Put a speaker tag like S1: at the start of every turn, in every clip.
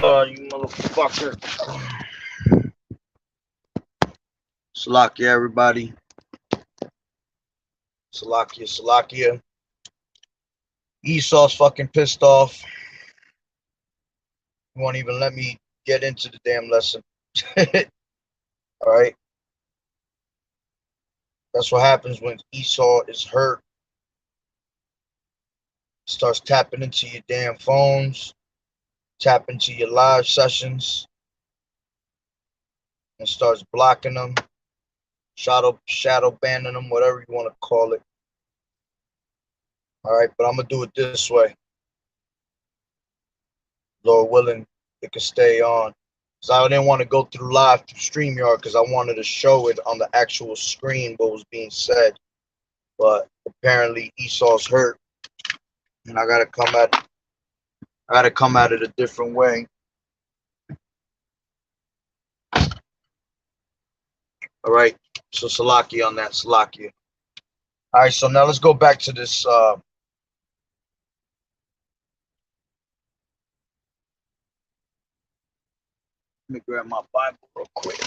S1: You motherfucker. Salakia, everybody. Salakia. Esau's fucking pissed off. He won't even let me get into the damn lesson. All right. That's what happens when Esau is hurt. Starts tapping into your damn phones, tap into your live sessions, and starts blocking them, shadow banning them, whatever you want to call it. All right, but I'm gonna do it this way. Lord willing, it can stay on. So I didn't want to go through live through StreamYard because I wanted to show it on the actual screen what was being said. But apparently Esau's hurt, and I gotta come at it a different way. All right, so Salakia on that, Salakia. All right, so now let's go back to this. Let me grab my Bible real quick.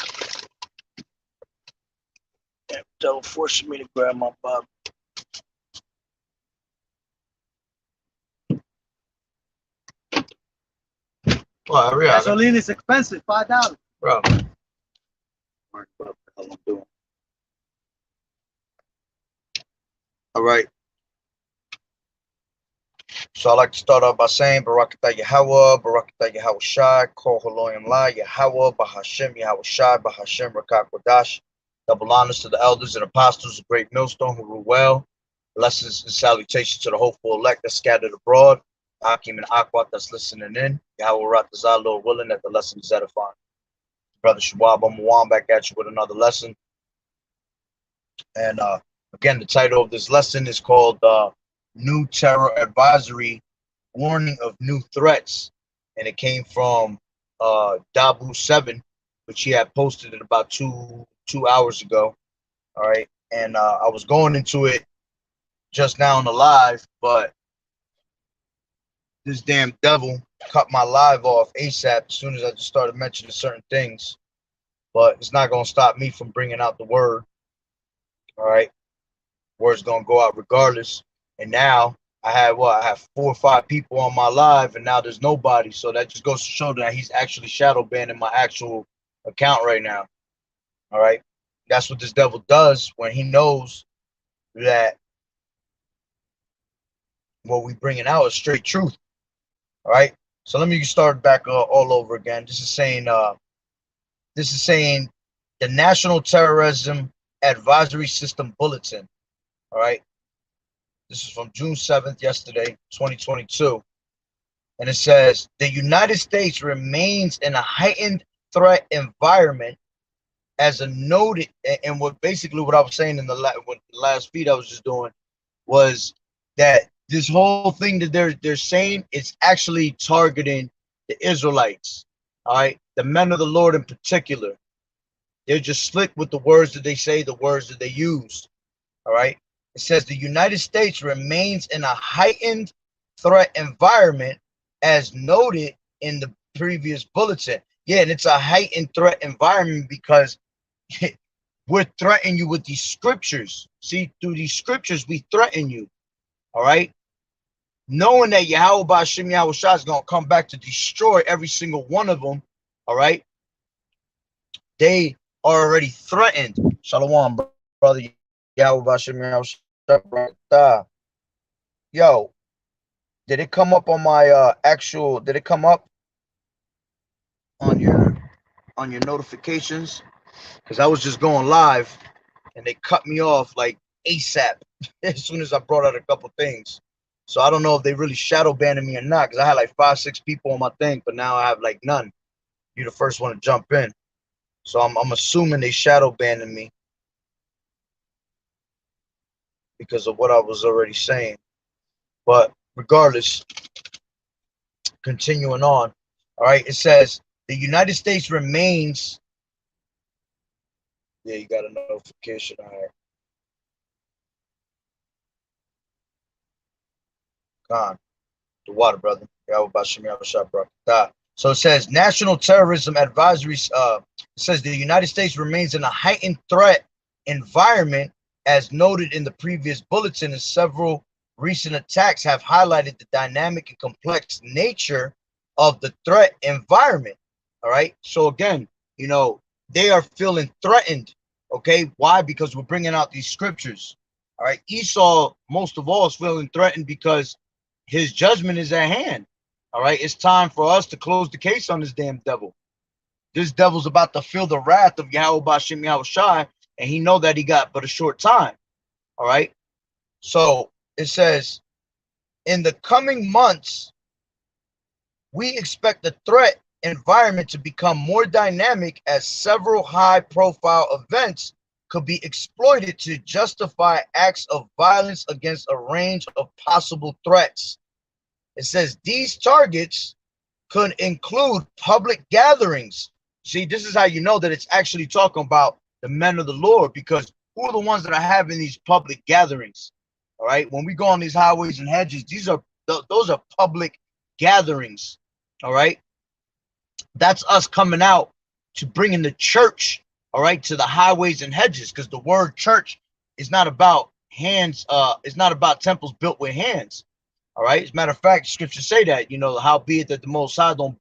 S1: Damn, devil forcing me to grab my Bible. Well,
S2: gasoline is expensive, $5.
S1: Bro, what the hell I'm doing? All right. So I like to start off by saying Barakatah Yahweh, Barakatah Yahweh Shai, Kol Haloyim La, Yahweh, Bahashem, Yahweh Shai, Bahashem, Rakak Wadash. Double honors to the elders and apostles of Great Millstone who rule well. Blessings and salutations to the hopeful elect that's scattered abroad. Akim and Akwat that's listening in. Yahweh Ratazah, Lord willing, that the lesson is edifying. Brother Shawab, I'm back at you with another lesson. And again, the title of this lesson is called New Terror Advisory, Warning of New Threats. And it came from Dabu7, which he had posted it about two hours ago. All right. And I was going into it just now on the live, but this damn devil cut my live off ASAP as soon as I just started mentioning certain things. But it's not going to stop me from bringing out the word. All right. Word's going to go out regardless. And now I have 4 or 5 people on my live, and now there's nobody. So that just goes to show that he's actually shadow banning my actual account right now. All right. That's what this devil does when he knows that what we bringing out is straight truth. All right. So let me start back all over again. This is saying the National Terrorism Advisory System Bulletin. All right. This is from June 7th, yesterday, 2022. And it says, the United States remains in a heightened threat environment as a noted, and what I was saying in the last feed I was just doing was that this whole thing that they're saying is actually targeting the Israelites, all right, the men of the Lord in particular. They're just slick with the words that they say, the words that they use, all right. It says the United States remains in a heightened threat environment as noted in the previous bulletin. Yeah, and it's a heightened threat environment because we're threatening you with these scriptures. See, through these scriptures, we threaten you. All right. Knowing that Yahweh Ba'Shem Yahweh Shah is going to come back to destroy every single one of them. All right. They are already threatened. Shalom, brother. Yahweh Ba'Shem Yahweh Shah. Yo, did it come up on my did it come up on your notifications? Because I was just going live and they cut me off like ASAP as soon as I brought out a couple things. So I don't know if they really shadow banning me or not, because I had like 5, 6 people on my thing, but now I have like none. You're the first one to jump in. So I'm assuming they shadow banning me because of what I was already saying. But regardless, continuing on. All right, it says the United States remains. Yeah, you got a notification. All right. God, the water, brother. So it says National Terrorism Advisory says the United States remains in a heightened threat environment, as noted in the previous bulletin, and several recent attacks have highlighted the dynamic and complex nature of the threat environment. All right. So again, you know, they are feeling threatened. Okay. Why? Because we're bringing out these scriptures. All right. Esau, most of all, is feeling threatened because his judgment is at hand. All right. It's time for us to close the case on this damn devil. This devil's about to feel the wrath of Yahweh Bashim Yahushai, and he know that he got but a short time. All right. So it says, in the coming months, we expect the threat environment to become more dynamic, as several high-profile events could be exploited to justify acts of violence against a range of possible threats. It says these targets could include public gatherings. See, this is how you know that it's actually talking about the men of the Lord, because who are the ones that are having these public gatherings? All right, when we go on these highways and hedges, those are public gatherings. All right, that's us coming out to bringing the church, all right, to the highways and hedges, because the word church is not about hands. It's not about temples built with hands. All right. As a matter of fact, scriptures say that, you know, how be it that the Most High don't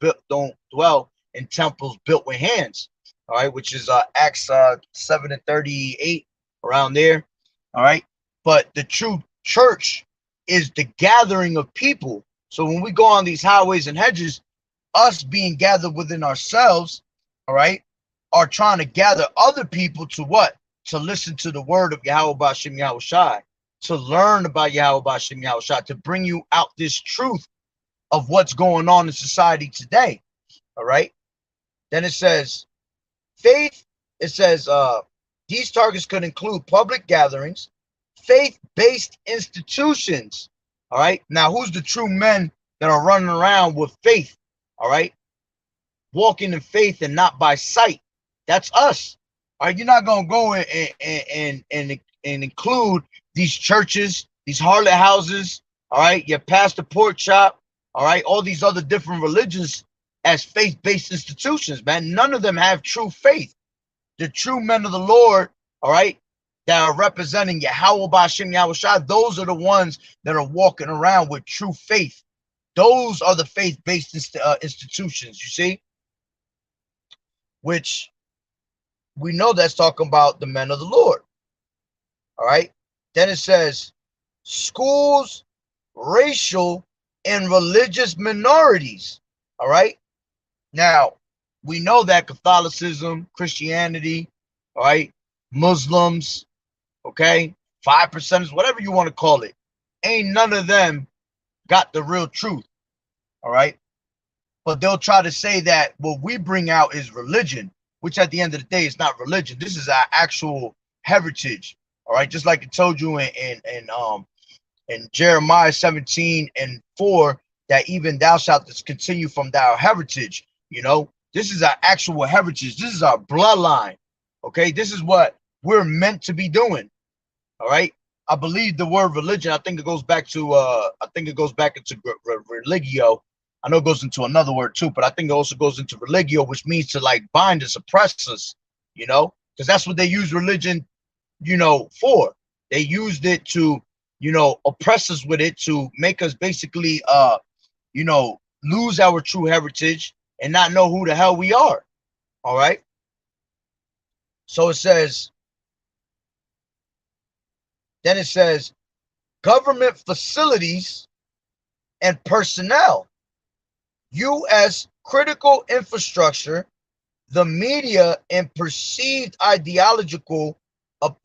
S1: dwell in temples built with hands. All right, which is Acts 7:38, around there. All right, but the true church is the gathering of people. So when we go on these highways and hedges, us being gathered within ourselves, all right, are trying to gather other people to what? To listen to the word of Yahweh Bashim Yahushai, to learn about Yahweh Bashim Yahushai, to bring you out this truth of what's going on in society today. All right. Then it says faith. It says these targets could include public gatherings, faith-based institutions. All right. Now, who's the true men that are running around with faith? All right. Walking in faith and not by sight. That's us. All right. You're not going to go and include these churches, these harlot houses. All right. Your pastor pork chop. All right. All these other different religions as faith-based institutions, man. None of them have true faith. The true men of the Lord, all right, that are representing Yahweh Bashim Yahushai, those are the ones that are walking around with true faith. Those are the faith-based institutions, you see, which we know that's talking about the men of the Lord. All right. Then it says schools, racial and religious minorities. All right. Now, we know that Catholicism, Christianity, all right, Muslims, okay, 5%, whatever you want to call it, ain't none of them got the real truth, all right? But they'll try to say that what we bring out is religion, which at the end of the day is not religion. This is our actual heritage, all right? Just like it told you in Jeremiah 17:4, that even thou shalt discontinue from thy heritage. You know, this is our actual heritage. This is our bloodline. Okay, this is what we're meant to be doing. All right. I believe the word religion, I think it goes back to into religio. I know it goes into another word too, but I think it also goes into religio, which means to like bind us, oppress us, you know, because that's what they use religion, you know, for. They used it to, you know, oppress us with it, to make us basically you know, lose our true heritage and not know who the hell we are. All right. So it says, then it says government facilities and personnel, U.S. critical infrastructure, the media, and perceived ideological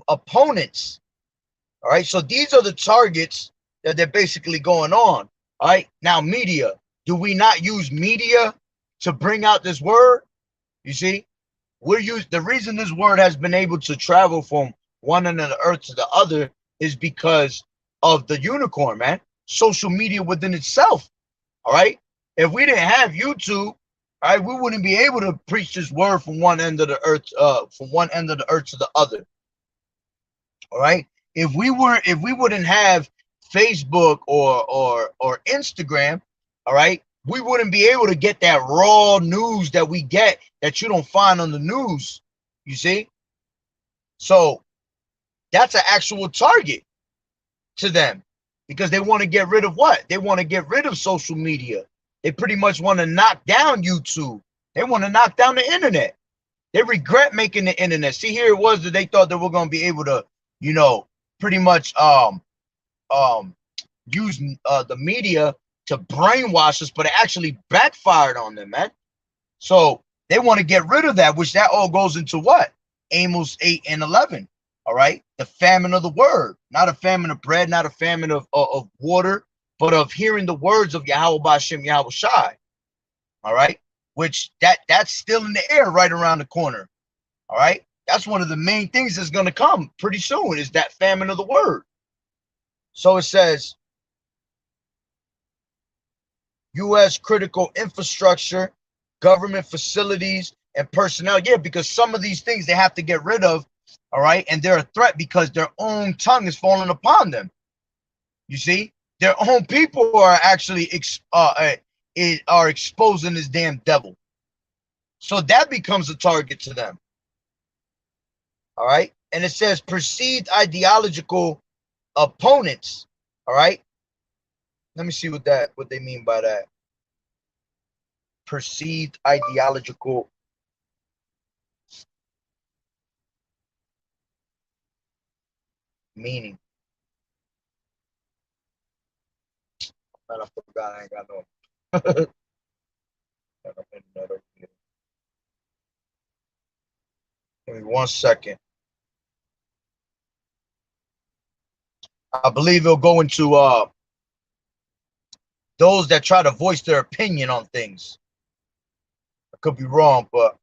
S1: opponents. All right. So these are the targets that they're basically going on. All right. Now, media. Do we not use media to bring out this word? You see, the reason this word has been able to travel from one end of the earth to the other is because of the unicorn, man. Social media within itself. All right. If we didn't have YouTube, all right, we wouldn't be able to preach this word from one end of the earth, to the other. All right. If we wouldn't have Facebook or Instagram, all right, we wouldn't be able to get that raw news that we get that you don't find on the news. You see? So that's an actual target to them because they want to get rid of what? They want to get rid of social media. They pretty much want to knock down YouTube. They want to knock down the internet. They regret making the internet. See, here it was that they thought that we're going to be able to, you know, pretty much use the media to brainwash us, but it actually backfired on them, man. So they want to get rid of that, which that all goes into what? Amos 8 and 11. All right, the famine of the word, not a famine of bread, not a famine of water, but of hearing the words of Yahweh B'Shem Yahweh Shai. All right, which that's still in the air right around the corner. All right, that's one of the main things that's going to come pretty soon is that famine of the word. So it says, U.S. critical infrastructure, government facilities, and personnel. Yeah, because some of these things they have to get rid of. All right, and they're a threat because their own tongue is falling upon them. You see, their own people are actually are exposing this damn devil. So that becomes a target to them. All right, and it says perceived ideological opponents. All right, let me see what they mean by that. Perceived ideological meaning. Man, I forgot I ain't got no. Give me 1 second. I believe it'll go into those that try to voice their opinion on things. I could be wrong, but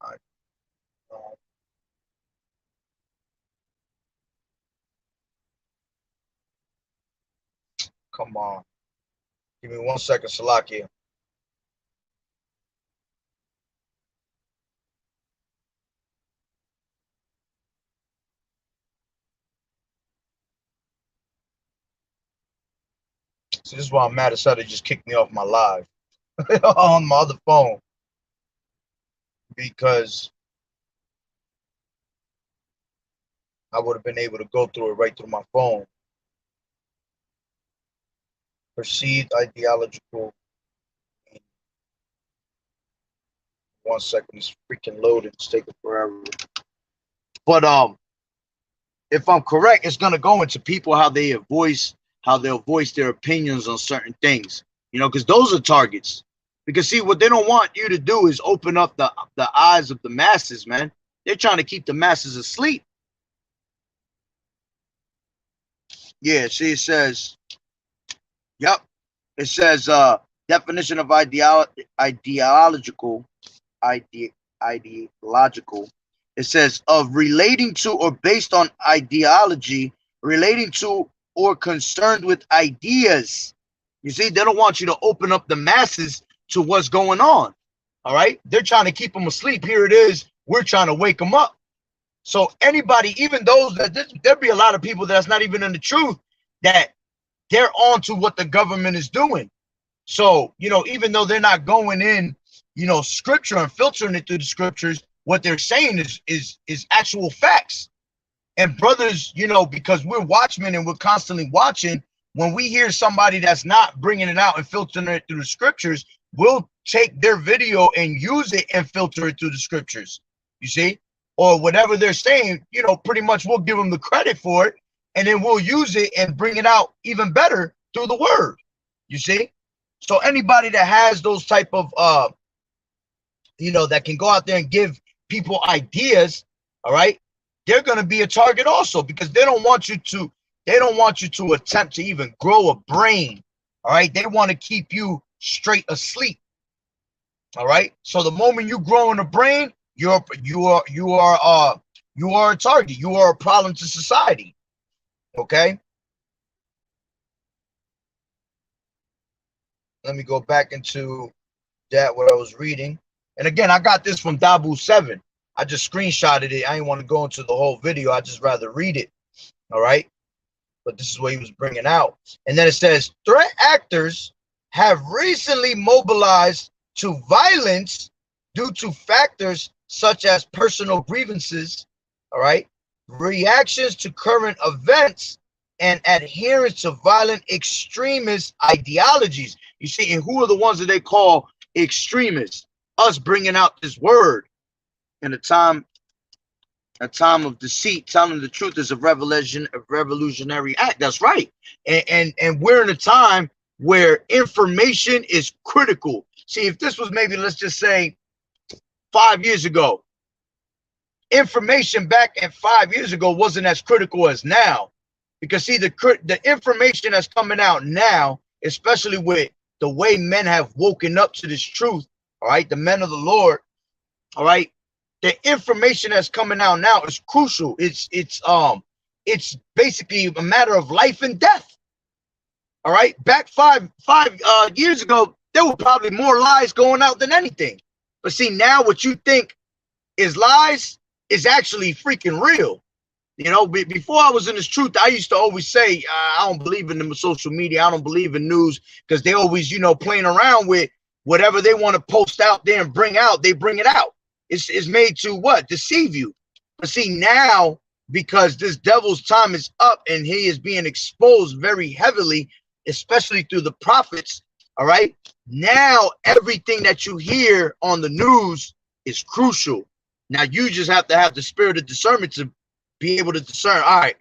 S1: come on. Give me 1 second, Salakia. See, this is why I'm mad as hell. They just kicked me off my live on my other phone because I would have been able to go through it right through my phone. Perceived ideological. 1 second, it's freaking loading. It's taking forever. But if I'm correct, it's gonna go into people how they'll voice their opinions on certain things. You know, because those are targets. Because see, what they don't want you to do is open up the eyes of the masses, man. They're trying to keep the masses asleep. Yeah, see, it says, yep. It says definition of ideological. It says of relating to or based on ideology, relating to or concerned with ideas. You see, they don't want you to open up the masses to what's going on. All right, they're trying to keep them asleep. Here it is. We're trying to wake them up. So anybody, even those that there'll be a lot of people that's not even in the truth, that they're on to what the government is doing. So, you know, even though they're not going in, you know, scripture and filtering it through the scriptures, what they're saying is actual facts. And brothers, you know, because we're watchmen and we're constantly watching, when we hear somebody that's not bringing it out and filtering it through the scriptures, we'll take their video and use it and filter it through the scriptures, you see, or whatever they're saying, you know, pretty much we'll give them the credit for it, and then we'll use it and bring it out even better through the word, you see. So anybody that has those type of, you know, that can go out there and give people ideas, all right, they're going to be a target also, because they don't want you to attempt to even grow a brain. All right, they want to keep you straight asleep. All right, so the moment you grow in a brain, you are a target. You are a problem to society. Okay, let me go back into that what I was reading. And again, I got this from Dabu 7. I just screenshotted it. I didn't want to go into the whole video. I just rather read it. All right. But this is what he was bringing out. And then it says, threat actors have recently mobilized to violence due to factors such as personal grievances, all right, reactions to current events, and adherence to violent extremist ideologies. You see, and who are the ones that they call extremists? Us bringing out this word in a time of deceit, telling the truth is a revolutionary act. That's right. And we're in a time where information is critical. See, if this was maybe, let's just say 5 years ago, information back in 5 years ago wasn't as critical as now. Because see, the information that's coming out now, especially with the way men have woken up to this truth, all right, the men of the Lord, all right, the information that's coming out now is crucial. It's basically a matter of life and death. All right, back five years ago, there were probably more lies going out than anything. But see, now what you think is lies is actually freaking real. You know, before I was in this truth, I used to always say, I don't believe in the social media. I don't believe in news, because they always, you know, playing around with whatever they want to post out there and bring out, they bring it out. It's made to what? Deceive you. But see, now, because this devil's time is up and he is being exposed very heavily, especially through the prophets, all right? Now, everything that you hear on the news is crucial. Now, you just have to have the spirit of discernment to be able to discern, all right,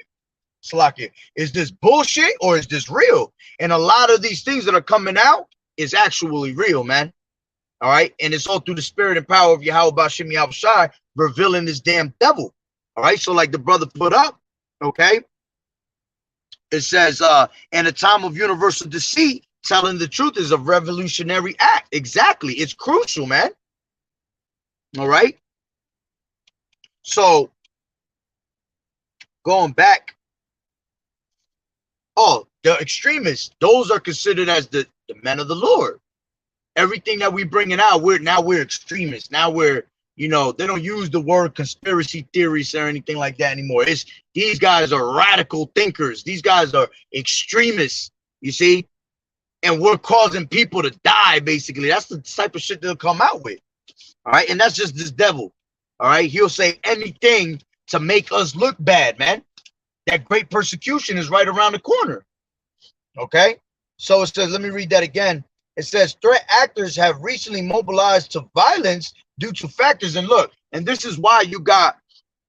S1: Salakia, is this bullshit or is this real? And a lot of these things that are coming out is actually real, man. All right, and it's all through the spirit and power of Yahweh Bashim Yahushai revealing this damn devil. All right, so like the brother put up, okay, it says, in a time of universal deceit, telling the truth is a revolutionary act. Exactly, it's crucial, man. All right, so going back, oh, the extremists, those are considered as the men of the Lord. Everything that we bringing out, we're extremists. Now we're, you know, they don't use the word conspiracy theories or anything like that anymore. It's these guys are radical thinkers. These guys are extremists, you see? And we're causing people to die, basically. That's the type of shit they'll come out with. All right, and that's just this devil. All right, he'll say anything to make us look bad, man. That great persecution is right around the corner. Okay, so it says, let me read that again. It says, threat actors have recently mobilized to violence due to factors. And look, and this is why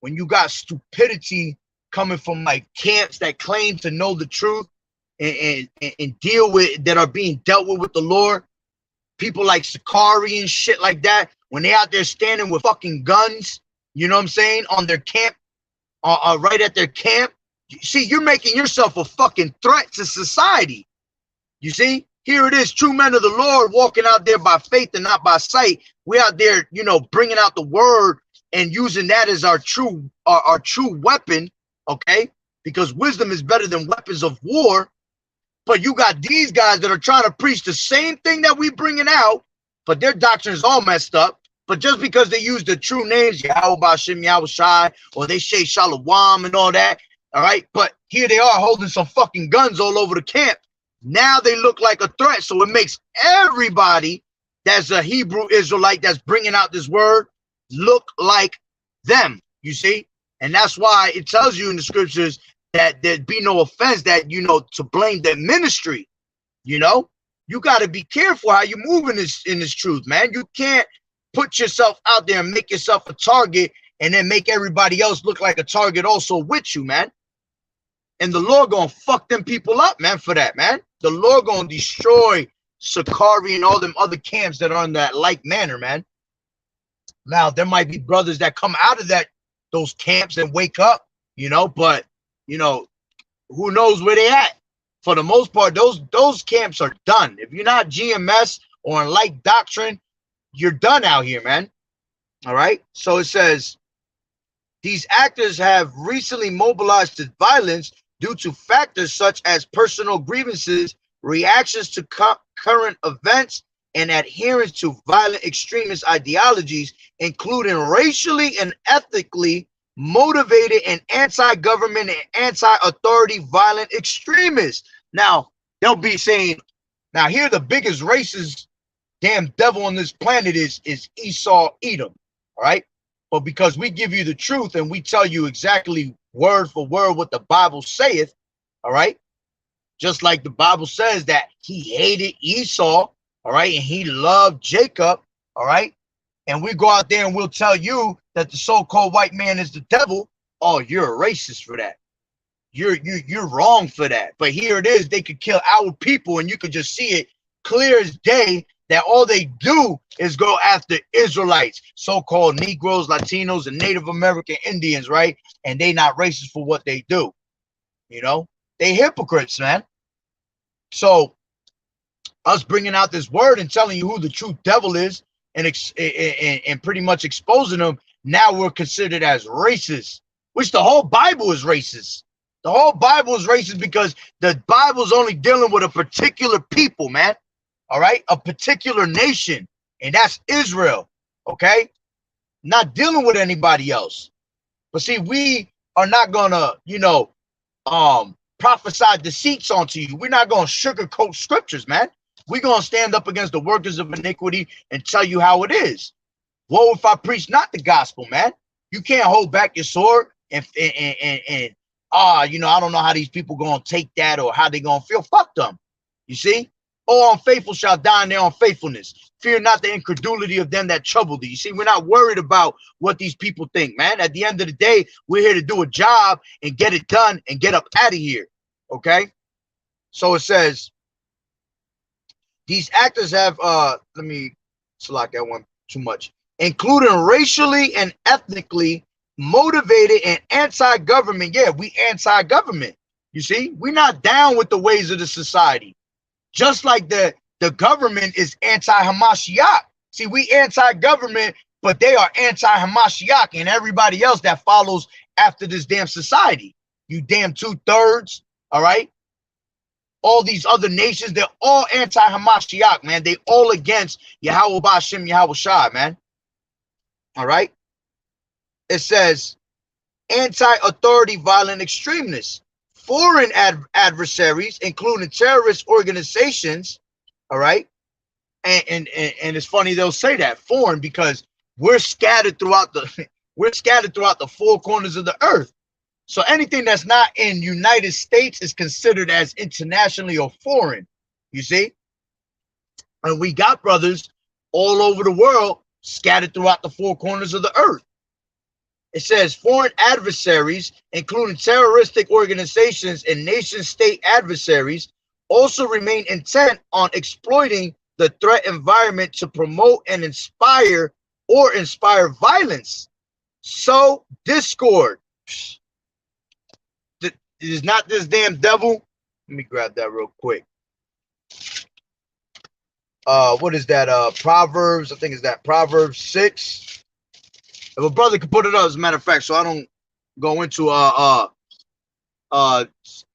S1: when you got stupidity coming from like camps that claim to know the truth and deal with, that are being dealt with the Lord, people like Sakari and shit like that, when they out there standing with fucking guns, you know what I'm saying, on their camp, right at their camp. See, you're making yourself a fucking threat to society. You see? Here it is, true men of the Lord walking out there by faith and not by sight. We out there, you know, bringing out the word and using that as our true weapon, okay? Because wisdom is better than weapons of war. But you got these guys that are trying to preach the same thing that we bringing out, but their doctrine is all messed up. But just because they use the true names, Yahweh Bashim Yahushai, or they say Shalom and all that, all right? But here they are holding some fucking guns all over the camp. Now they look like a threat, so it makes everybody that's a Hebrew Israelite that's bringing out this word look like them, you see? And that's why it tells you in the scriptures that there'd be no offense, that, you know, to blame their ministry, you know? You got to be careful how you move in this truth, man. You can't put yourself out there and make yourself a target and then make everybody else look like a target also with you, man. And the Lord gonna fuck them people up, man, for that, man. The Lord gonna destroy Sakari and all them other camps that are in that like manner, man. Now, there might be brothers that come out of those camps and wake up, you know, but, you know, who knows where they at? For the most part, those camps are done. If you're not GMS or in like doctrine, you're done out here, man. All right. So it says, these actors have recently mobilized to violence due to factors such as personal grievances, reactions to current events, and adherence to violent extremist ideologies, including racially and ethnically motivated and anti-government and anti-authority violent extremists. Now, they'll be saying Now here the biggest racist damn devil on this planet is Esau Edom. All right. But because we give you the truth and we tell you exactly word for word what the Bible saith, all right, just like the Bible says that he hated Esau, all right, and he loved Jacob, all right, and we go out there and we'll tell you that the so-called white man is the devil. Oh, you're a racist for that. You're wrong for that. But here it is, they could kill our people, and you could just see it clear as day that all they do is go after Israelites, so-called Negroes, Latinos, and Native American Indians, right? And they not racist for what they do. You know, they hypocrites, man. So us bringing out this word and telling you who the true devil is and pretty much exposing them, now we're considered as racist, which the whole Bible is racist. The whole Bible is racist because the Bible's only dealing with a particular people, man. All right, a particular nation, and that's Israel. Okay, not dealing with anybody else. But see, we are not gonna, prophesy deceits onto you. We're not gonna sugarcoat scriptures, man. We're gonna stand up against the workers of iniquity and tell you how it is. Woe if I preach not the gospel, man. You can't hold back your sword and I don't know how these people gonna take that or how they gonna feel. Fuck them. You see? All unfaithful shall die in their unfaithfulness. Fear not the incredulity of them that trouble thee. You see, we're not worried about what these people think, man. At the end of the day, we're here to do a job and get it done and get up out of here. Okay? So it says, these actors have, let me select that one too much, including racially and ethnically motivated and anti-government. Yeah, we anti-government. You see, we're not down with the ways of the society. Just like the government is anti-Hamashiach. See, we anti-government, but they are anti-Hamashiach and everybody else that follows after this damn society. You damn 2/3, all right? All these other nations, they're all anti-Hamashiach, man. They all against Yahweh Ba'ashem Yahweh Shai, man. All right? It says, anti-authority violent extremists. Foreign adversaries, including terrorist organizations, all right, and it's funny they'll say that foreign because we're scattered throughout the four corners of the earth. So anything that's not in United States is considered as internationally or foreign. You see, and we got brothers all over the world scattered throughout the four corners of the earth. It says foreign adversaries, including terroristic organizations and nation-state adversaries, also remain intent on exploiting the threat environment to promote and inspire violence. So discord. It is not this damn devil. Let me grab that real quick. What is that? Proverbs, I think it's that Proverbs 6. If a brother could put it up, as a matter of fact, so I don't go into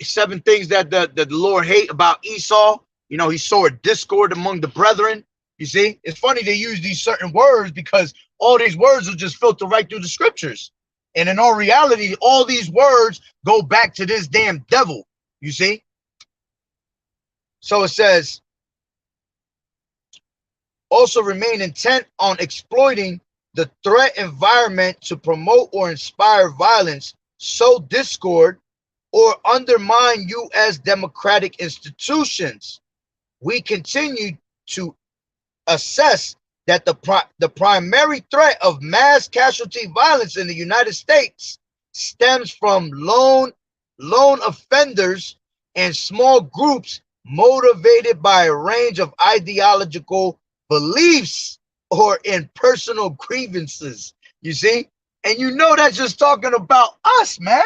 S1: 7 things that the Lord hate about Esau. You know, he sowed discord among the brethren. You see, it's funny they use these certain words because all these words will just filter right through the scriptures. And in all reality, all these words go back to this damn devil. You see? So it says, also remain intent on exploiting the threat environment to promote or inspire violence, sow discord, or undermine U.S. democratic institutions. We continue to assess that the primary threat of mass casualty violence in the United States stems from lone offenders and small groups motivated by a range of ideological beliefs or in personal grievances. You see? And you know that's just talking about us, man.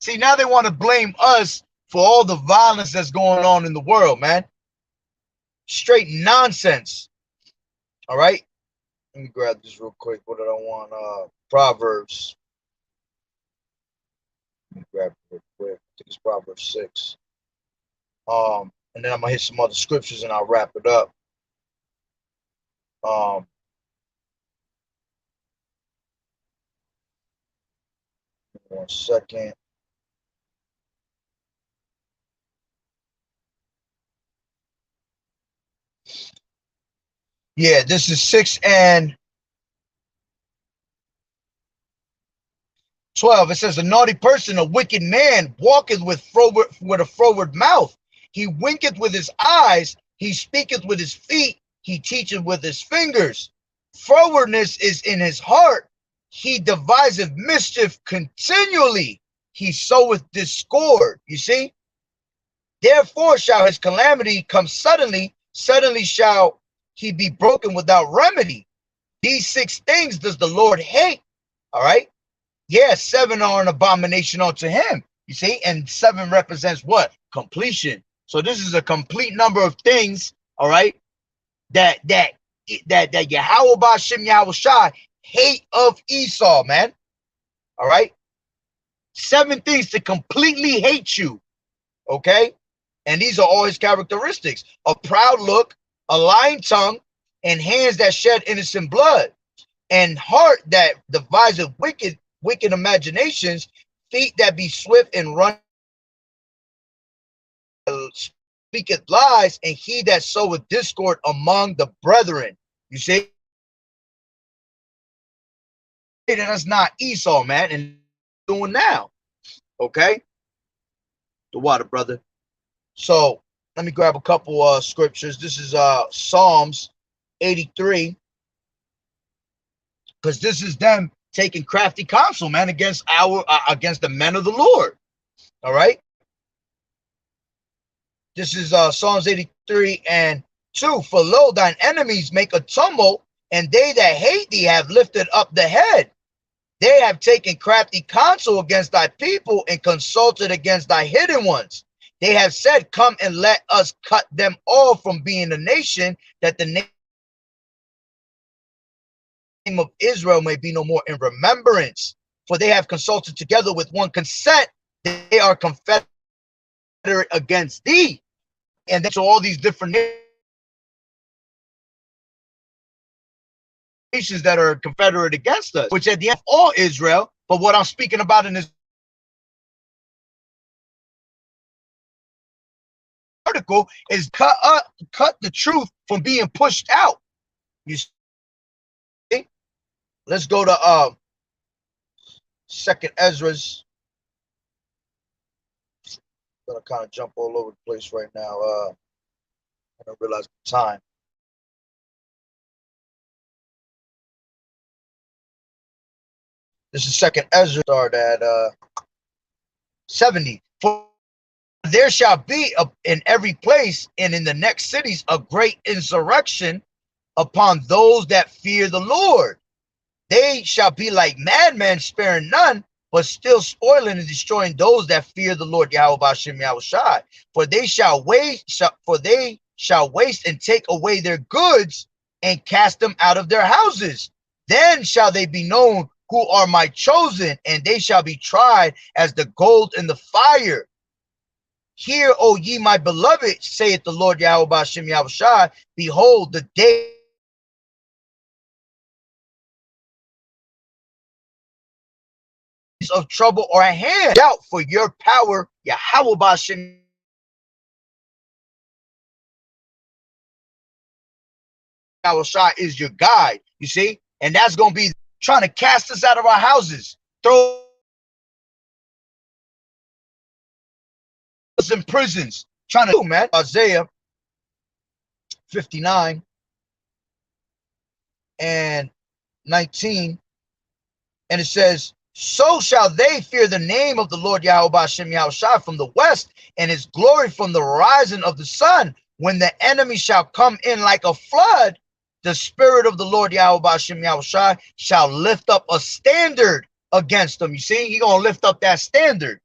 S1: See, now they want to blame us for all the violence that's going on in the world, man. Straight nonsense. All right? Let me grab this real quick. What did I want? Proverbs. Let me grab it real quick. I think it's Proverbs 6. And then I'm going to hit some other scriptures and I'll wrap it up. 1 second. Yeah, this is 6 and 12. It says, a naughty person, a wicked man, walketh with a froward mouth. He winketh with his eyes. He speaketh with his feet. He teacheth with his fingers. Frowardness is in his heart. He deviseth mischief continually. He soweth discord. You see? Therefore shall his calamity come suddenly. Suddenly shall he be broken without remedy. These 6 things does the Lord hate. All right. Yeah, 7 are an abomination unto him. You see, and 7 represents what? Completion. So this is a complete number of things, all right, that Yahweh Ba'Shem Yahweh Shai hate of Esau, man. All right. 7 things to completely hate you. Okay. And these are all his characteristics: a proud look, a lying tongue, and hands that shed innocent blood, and heart that deviseth wicked imaginations, feet that be swift and run, speaketh lies, and he that soweth discord among the brethren. You see, that's not Esau, man, and doing now. Okay, the water, brother. So let me grab a couple scriptures. This is Psalms 83, because this is them taking crafty counsel, man, against the men of the Lord. All right. This is Psalms 83 and 2. For lo, thine enemies make a tumult, and they that hate thee have lifted up the head. They have taken crafty counsel against thy people, and consulted against thy hidden ones. They have said, come and let us cut them off from being a nation, that the name of Israel may be no more in remembrance. For they have consulted together with one consent. They are confederate against thee. And then, so all these different nations that are confederate against us, which at the end of all Israel. But what I'm speaking about in this article is cut the truth from being pushed out. You see? Let's go to Second Ezra's. I'm gonna kind of jump all over the place right now. I don't realize the time. This is Second Ezra, start at 70. For there shall be in every place and in the next cities a great insurrection upon those that fear the Lord. They shall be like madmen, sparing none, but still spoiling and destroying those that fear the Lord Yahweh Ba'Shem Yahweh Shai. For they shall waste and take away their goods and cast them out of their houses. Then shall they be known who are my chosen, and they shall be tried as the gold in the fire. Hear, O ye my beloved, saith the Lord Yahweh Ba'Shem Yahweh Shai, behold, the day of trouble are at hand. Out for your power, Yahweh Ba'Shem Yahweh Shai is your guide. You see, and that's gonna be trying to cast us out of our houses, throw us in prisons, trying to do, man. Isaiah 59 and 19, and it says, so shall they fear the name of the Lord Yahweh Ba'Shem Yahweh Shai from the west, and his glory from the rising of the sun. When the enemy shall come in like a flood, the spirit of the Lord Yahweh Ba'Shem Yahweh Shai shall lift up a standard against them. You see, he gonna lift up that standard.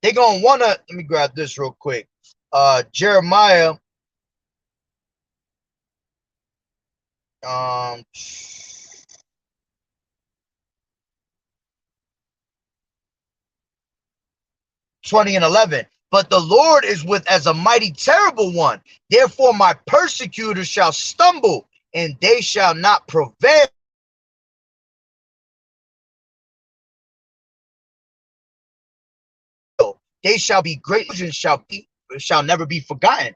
S1: They're gonna wanna, let me grab this real quick. Jeremiah 20 and 11. But the Lord is with as a mighty terrible one. Therefore my persecutors shall stumble, and they shall not prevail. They shall be great and shall never be forgotten.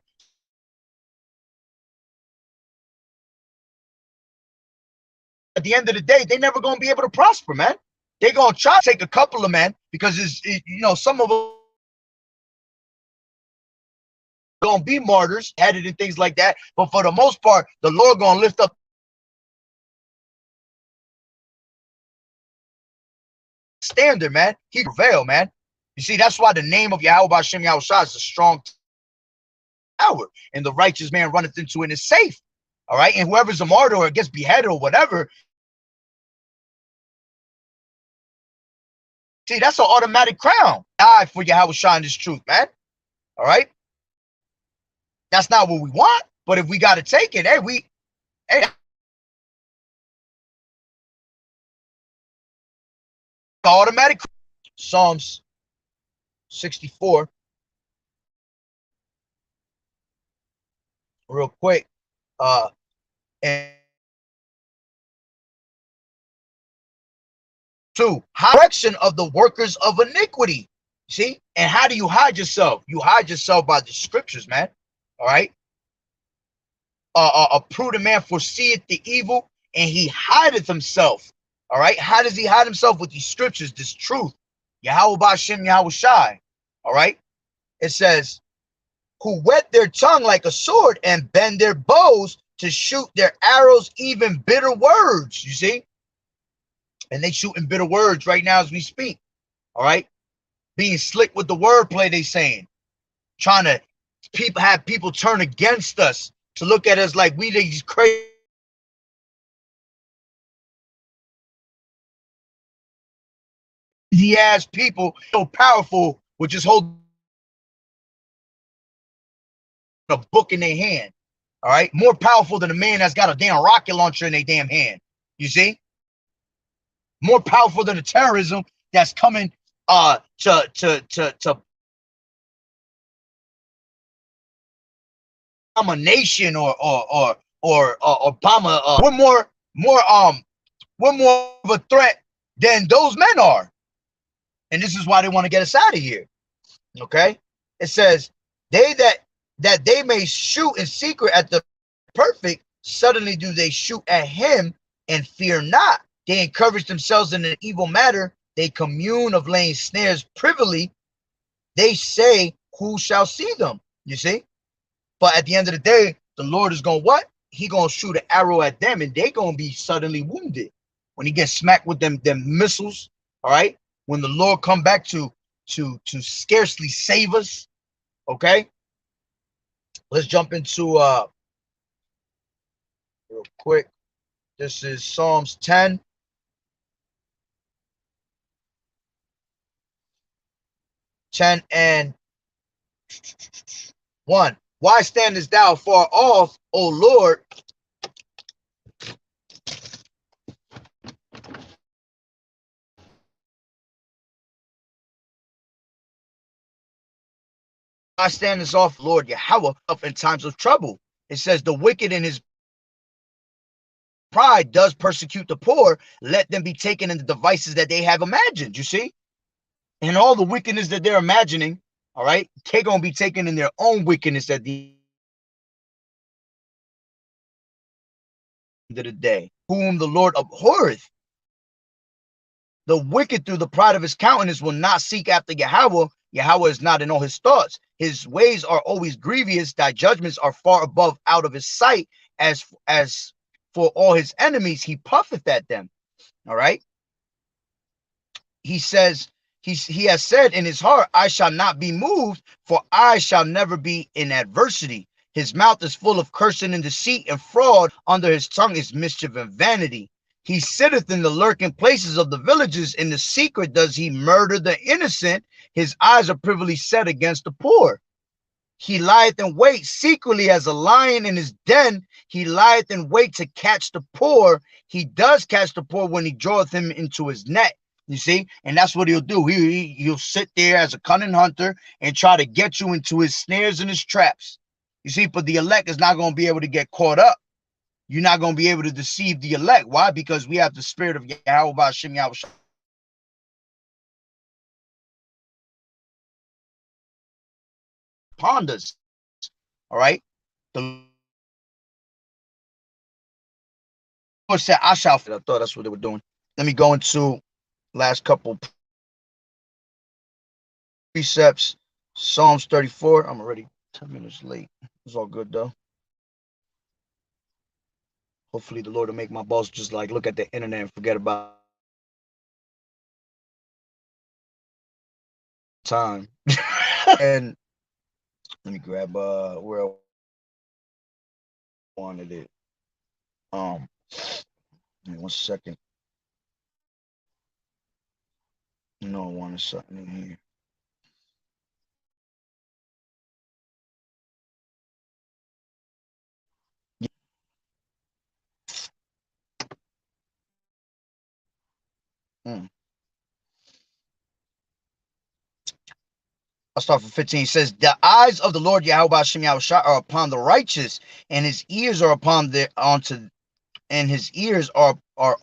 S1: at the end of the day, they never gonna be able to prosper, man. They gonna try to take a couple of men because some of them gonna be martyrs, headed and things like that. But for the most part, the Lord gonna lift up standard, man. He prevail, man. You see, that's why the name of Yahweh B'Shem Yahushua is a strong tower, and the righteous man runneth into it and is safe. All right, and whoever's a martyr or gets beheaded or whatever, see, that's an automatic crown. Die for Yahweh and this truth, man. All right, that's not what we want, but if we got to take it, hey, automatic. Psalms 64, real quick, and 2, correction of the workers of iniquity. See, and how do you hide yourself? You hide yourself by the scriptures, man. All right. A prudent man foreseeth the evil, and he hideth himself. All right. How does he hide himself? With these scriptures, this truth. Yahweh B'Shem Yahushai. All right. It says, who whet their tongue like a sword and bend their bows to shoot their arrows, even bitter words. You see? And they shooting bitter words right now as we speak. All right. Being slick with the wordplay, they saying. Trying to have people turn against us, to look at us like we these crazy ass people, so powerful with just holding a book in their hand. All right, more powerful than a man that's got a damn rocket launcher in their damn hand. You see, more powerful than the terrorism that's coming to Obama nation or Obama. We're more of a threat than those men are, and this is why they want to get us out of here. Okay, it says they that they may shoot in secret at the perfect, suddenly do they shoot at him and fear not. They encourage themselves in an evil matter. They commune of laying snares privily. They say, who shall see them? You see? But at the end of the day, the Lord is going to what? He going to shoot an arrow at them, and they going to be suddenly wounded. When he gets smacked with them missiles, all right? When the Lord come back to scarcely save us, okay? Let's jump into real quick. This is Psalms 10. And 1. Why standest thou far off, O Lord? Why standest off, Lord Yahweh, up in times of trouble? It says the wicked in his pride does persecute the poor. Let them be taken in the devices that they have imagined. You see? And all the wickedness that they're imagining, all right, they're going to be taken in their own wickedness at the end of the day. Whom the Lord abhorreth. The wicked through the pride of his countenance will not seek after Yahweh. Yahweh is not in all his thoughts. His ways are always grievous. Thy judgments are far above out of his sight. As for all his enemies, he puffeth at them. All right. He says, he has said in his heart, I shall not be moved, for I shall never be in adversity. His mouth is full of cursing and deceit and fraud. Under his tongue is mischief and vanity. He sitteth in the lurking places of the villages. In the secret does he murder the innocent. His eyes are privily set against the poor. He lieth in wait secretly as a lion in his den. He lieth in wait to catch the poor. He does catch the poor when he draweth him into his net. You see, and that's what he'll do. He'll sit there as a cunning hunter and try to get you into his snares and his traps. You see, but the elect is not going to be able to get caught up. You're not going to be able to deceive the elect. Why? Because we have the spirit of Yahweh B'Shem Yahushua upon us. All right. The said, I shall. I thought that's what they were doing. Let me go into last couple precepts. Psalms 34. I'm already 10 minutes late. It's all good though. Hopefully the Lord will make my boss just like look at the internet and forget about time. And let me grab where I wanted it. Give me 1 second. No, I wanted something in here. I'll start from 15. It says, the eyes of the Lord Yahweh Hashem Yahushua are upon the righteous, and his ears are upon their and his ears are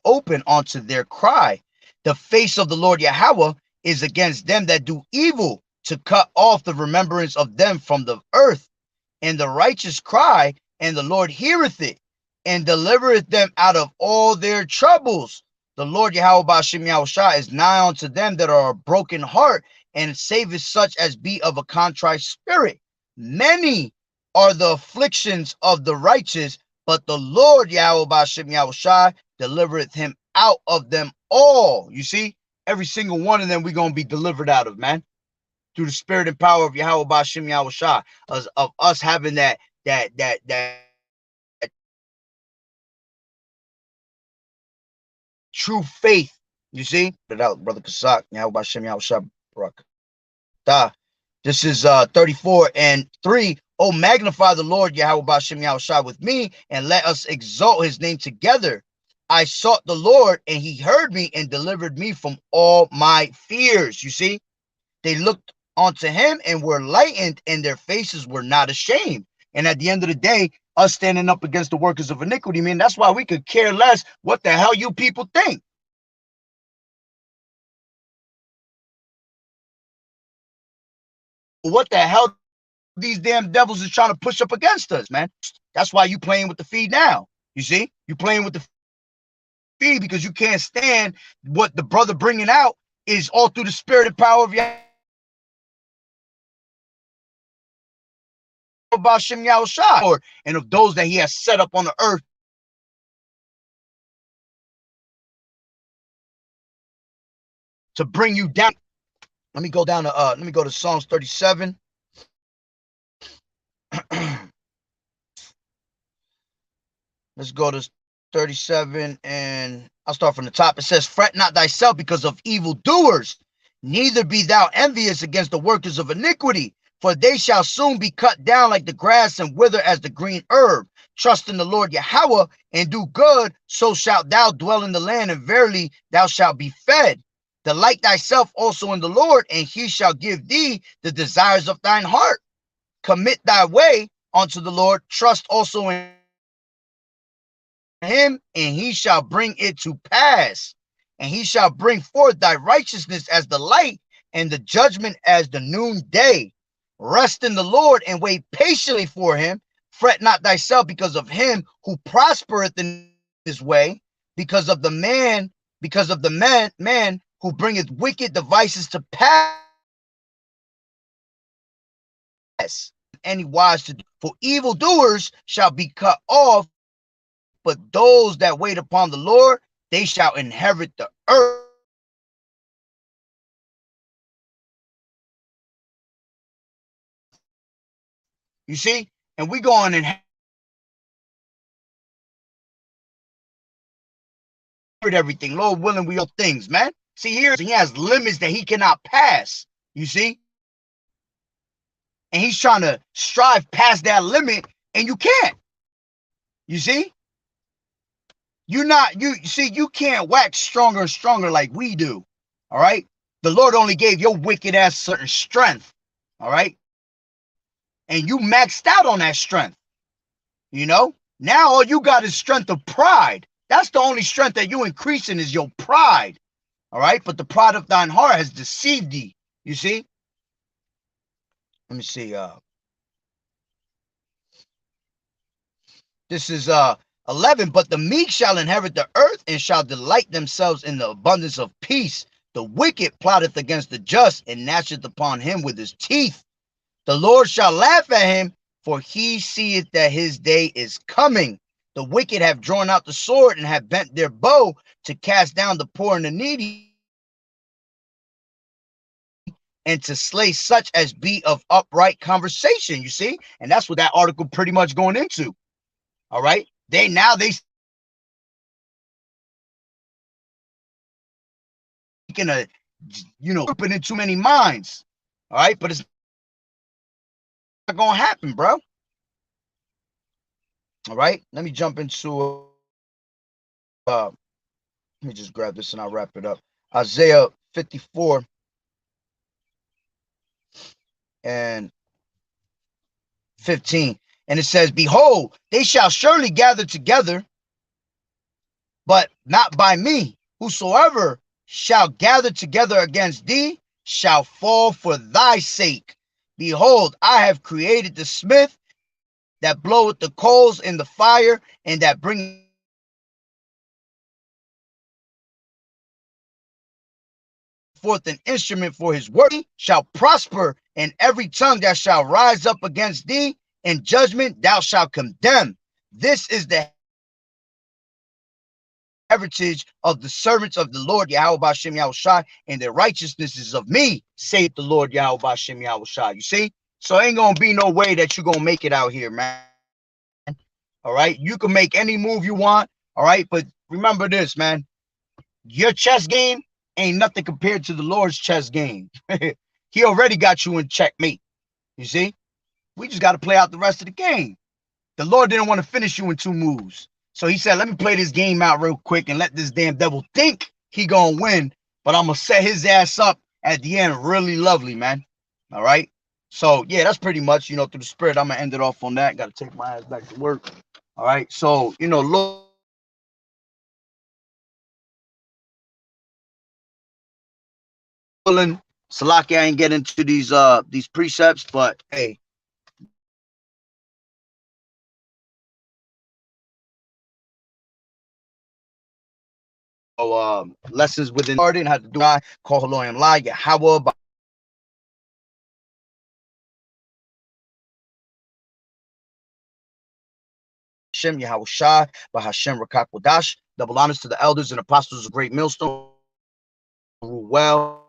S1: open unto their cry. The face of the Lord Yahweh is against them that do evil, to cut off the remembrance of them from the earth. And the righteous cry, and the Lord heareth it, and delivereth them out of all their troubles. The Lord Yahweh Hashem Yahushua is nigh unto them that are a broken heart, and saveth such as be of a contrite spirit. Many are the afflictions of the righteous, but the Lord Yahweh Hashem Yahushua delivereth him out of them all. You see, every single one of them we're going to be delivered out of, man, through the spirit and power of Yahweh Hashem Yahushua, of us having that true faith. You see that out, brother Kasak. Yahweh Hashem Yahushua. This is 34 and 3. Oh, magnify the Lord Yahweh Hashem Yahushua with me, and let us exalt his name together. I sought the Lord, and he heard me and delivered me from all my fears. You see, they looked unto him and were lightened, and their faces were not ashamed. And at the end of the day, us standing up against the workers of iniquity, man, that's why we could care less what the hell you people think. What the hell these damn devils is trying to push up against us, man. That's why you playing with the feed now. You see, you playing with the feed because you can't stand what the brother bringing out is all through the spirit and power of Yahweh Hashem Yahushua, and of those that he has set up on the earth to bring you down. Let me go down to let me go to Psalms 37. Let's go to 37, and I'll start from the top. It says, fret not thyself because of evildoers, neither be thou envious against the workers of iniquity, for they shall soon be cut down like the grass and wither as the green herb. Trust in the Lord Yahweh and do good, so shalt thou dwell in the land, and verily thou shalt be fed. Delight thyself also in the Lord, and he shall give thee the desires of thine heart. Commit thy way unto the Lord, trust also in him, and he shall bring it to pass. And he shall bring forth thy righteousness as the light, and the judgment as the noonday. Rest in the Lord and wait patiently for him. Fret not thyself because of him who prospereth in his way, because of the man who bringeth wicked devices to pass. Any wise to do, for evildoers shall be cut off, but those that wait upon the Lord, they shall inherit the earth. You see, and we go on and inherit everything. Lord willing, we all things, man. See, here he has limits that he cannot pass. You see, and he's trying to strive past that limit, and you can't. You see, you can't wax stronger and stronger like we do. All right, the Lord only gave your wicked ass certain strength. All right, and you maxed out on that strength. You know, now all you got is strength of pride. That's the only strength that you increasing is your pride. All right, but the pride of thine heart has deceived thee. You see. Let me see. This is 11, but the meek shall inherit the earth and shall delight themselves in the abundance of peace. The wicked plotteth against the just and gnasheth upon him with his teeth. The Lord shall laugh at him, for he seeth that his day is coming. The wicked have drawn out the sword and have bent their bow to cast down the poor and the needy, and to slay such as be of upright conversation. You see? And that's what that article pretty much going into. All right. They can open in too many minds. All right, but it's not gonna happen, bro. All right, let me jump into let me just grab this and I'll wrap it up. Isaiah 54 and 15. And it says, behold, they shall surely gather together, but not by me. Whosoever shall gather together against thee shall fall for thy sake. Behold, I have created the smith that bloweth the coals in the fire, and that bringeth forth an instrument for his work, shall prosper, and every tongue that shall rise up against thee in judgment thou shalt condemn. This is the heritage of the servants of the Lord Yahweh B'Shem Yahushai, and their righteousness is of me, saith the Lord Yahweh B'Shem Yahushai. You see? So ain't gonna be no way that you're gonna make it out here, man. All right, you can make any move you want. All right, but remember this, man. Your chess game ain't nothing compared to the Lord's chess game. He already got you in checkmate. You see? We just got to play out the rest of the game. The Lord didn't want to finish you in 2 moves. So he said, let me play this game out real quick and let this damn devil think he gonna win, but I'm gonna set his ass up at the end really lovely, man. All right? So, yeah, that's pretty much, through the spirit, I'm gonna end it off on that. Got to take my ass back to work. All right? So, Lord, Salaki, I ain't get into these precepts, but hey, lessons within garden, how to do I call Elohim La, Yahweh Hashem, Yahweh Shai, by Hashem Rakak Wadash. Double honors to the elders and apostles of Great Millstone. Well.